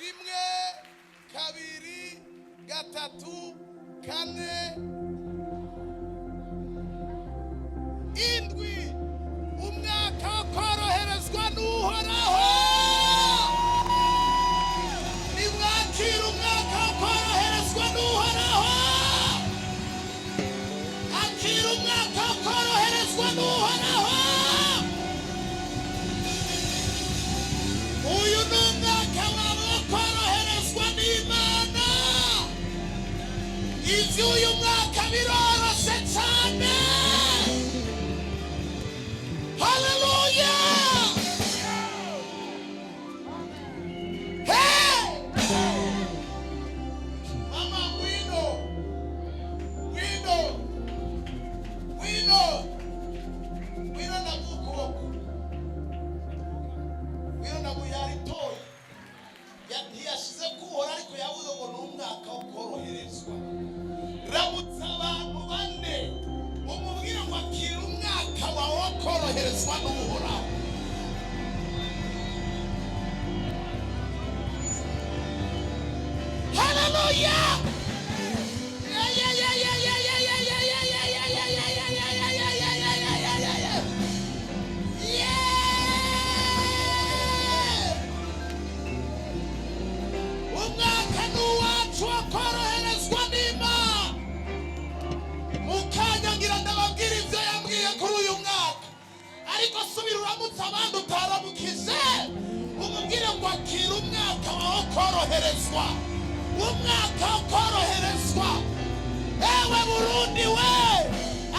rimwe kabiri gatatu kane indwi umwaka wo koroherezwa n'Uhoraho. Nimwakira umwaka wo koroherezwa n'Uhoraho. Akira umwaka wo koroherezwa n'Uhoraho. Uyu ni umwaka wawe wo koroherezwa n'Imana. Iby'uyu mwaka biroroshye cyane. Hallelujah! Hey! Mama, we know na mukoko. We know na muyari toy. Ntiyashize kuhora ariko yavuze ngo n'umwaka wo koroherezwa. Ramutsa abantu bane umubwire ngo akira umwaka wawe wo koroherezwa n'Uhoraho. Hallelujah! Umwaka n'uwacu wo koroherezwa n'Imana. Mukanya ngira ndababwira ibyo yambwiye kuri uyu mwaka, ariko subira uramutse abandi utaramukije umubwire ngo akira umwaka wo koroherezwa. Umwaka wo koroherezwa. Ewe Burundi we,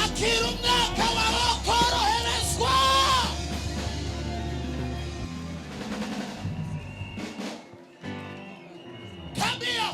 akira umwaka wo koroherezwa. Come here,